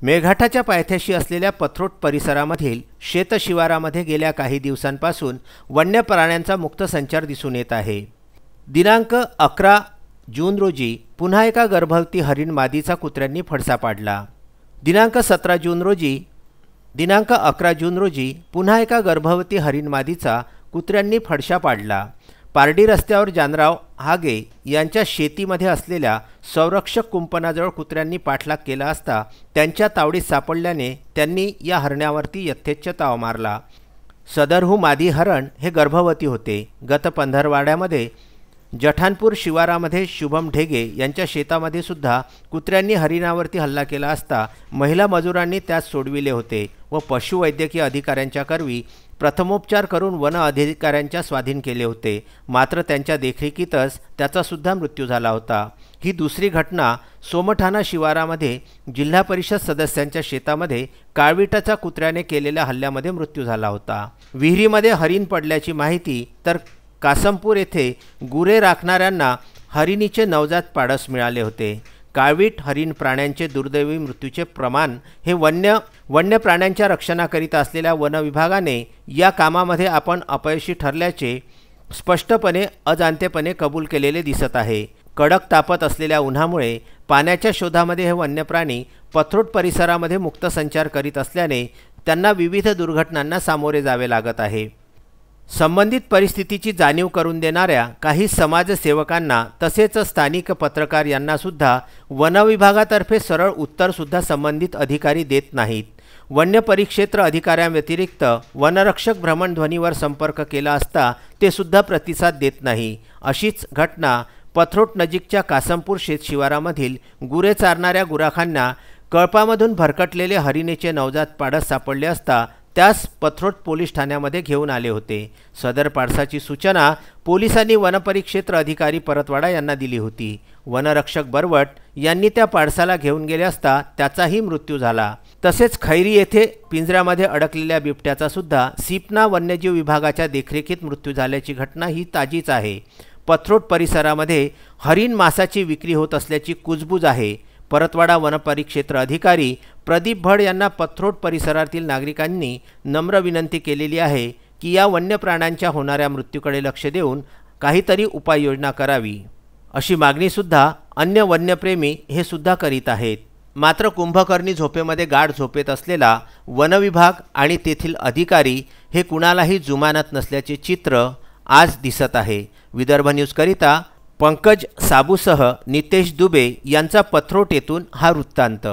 मेळघाटाच्या पायथ्याशी असलेल्या पथरोट परिसरामधील शेतशिवारामध्ये गेल्या काही दिवसांपासून वन्य प्राण्यांचा मुक्त संचार दिसून येत आहे। दिनांक 11 जून रोजी पुन्हा एका गर्भवती हरिण मादीचा कुत्र्यांनी फडसा पाडला। दिनांक 11 जून रोजी पुन्हा एका गर्भवती हरिण मादीचा कुत्र्यांनी फडशा पाडला। पारडी रस्त्यावर जानराव हागे यांच्या शेतीमध्ये असलेल्या संरक्षक कुंपणाजवळ कुत्र्यांनी पाठलाग केला असता त्यांच्या तावडीत सापडल्याने त्यांनी या हरण्यावरती यथेच्छ ताव मारला। सदरहू मादी हरण हे गर्भवती होते। गत पंधरवाड्यामध्ये जठानपूर शिवारामध्ये शुभम ढेगे यांच्या शेतामध्ये सुद्धा कुत्र्यांनी हरिणावरती हल्ला केला असता महिला मजुरांनी त्यास सोडविले होते व पशुवैद्यकीय अधिकाऱ्यांच्या करवी प्रथमोपचार करून वन अधिकाऱ्यांच्या स्वाधीन केले होते, मात्र त्यांच्या देखरेखीतच त्याचा सुद्धा मृत्यू झाला होता। ही दुसरी घटना सोमठाणा शिवारामध्ये जिल्हा परिषद सदस्यांच्या शेतामध्ये काळविटाच्या कुत्र्याने केलेल्या हल्ल्यामध्ये मृत्यू झाला होता। विहिरीमध्ये हरिण पडल्याची माहिती तर कासमपूर येथे गुरे राखणाऱ्यांना हरिणीचे नवजात पाडस मिळाले होते। काळवीट हरिण प्राण्यांचे दुर्दैवी मृत्यूचे प्रमाण हे वन्य प्राण्यांच्या रक्षणाकरिता असलेल्या वन विभागाने या कामामध्ये आपण अपयशी ठरल्याचे स्पष्टपणे अजाणतेपणे कबूल केलेले दिसत आहे। कडक तापत असलेल्या उन्हामुळे पाण्याच्या शोधामध्ये हे वन्य प्राणी पथरोट परिसरामध्ये मुक्त संचार करीत असल्याने त्यांना विविध दुर्घटनांना सामोरे जावे लागत आहे। संबंधित परिस्थितीची जाणीव करून देणाऱ्या काही समाजसेवकांना तसेच स्थानिक पत्रकार यांना सुद्धा वन विभागातर्फे सरळ उत्तर सुद्धा संबंधित अधिकारी देत नाहीत। वन्य परिक्षेत्र अधिकाऱ्यांव्यतिरिक्त वनरक्षक भ्रमणध्वनीवर संपर्क केला असता ते सुद्धा प्रतिसाद देत नाही। अशीच घटना पथरोट नजीकच्या कासमपूर शेतशिवारामधील गुरे चारणाऱ्या गुराखांना कळपामधून भरकटलेले हरिणीचे नवजात पाडस सापडले असता त्यास पथरोट पोलीस ठाण्यामध्ये घेऊन आले होते। सदर पाडसाची सूचना पोलिसांनी वनपरिक्षेत्र अधिकारी परतवाडा यांना दिली होती। वनरक्षक बरवट यांनी त्या पाडसाला घेऊन गेले असता त्याचाही मृत्यू झाला। तसेच खैरी येथे पिंजऱ्यामध्ये अडकलेल्या बिबट्याचा सुद्धा सिपना वन्यजीव विभागाच्या देखरेखीत मृत्यू झाल्याची घटना ही ताजीच आहे। पथरोट परिसरामध्ये हरिण मांसाची विक्री होत असल्याची कुजबूज आहे। परतवाडा वनपरिक्षेत्र अधिकारी प्रदीप भड यांना पथरोट परिसरातील नागरिकांनी नम्र विनंती केलेली आहे की या वन्य प्राण्यांच्या होणाऱ्या मृत्यूकडे लक्ष देऊन काहीतरी उपाययोजना करावी, अशी मागणी सुद्धा अन्य वन्यप्रेमी हे सुद्धा करीत आहेत। मात्र कुंभकर्णी झोपेमध्ये गाढ झोपेत असलेला वनविभाग आणि तेथील अधिकारी हे कुणालाही जुमानत नसल्याचे चित्र आज दिसत आहे। विदर्भ न्यूजकरिता पंकज साबूसह नितेश दुबे यांचा पथरोट येथून हा वृत्तांत।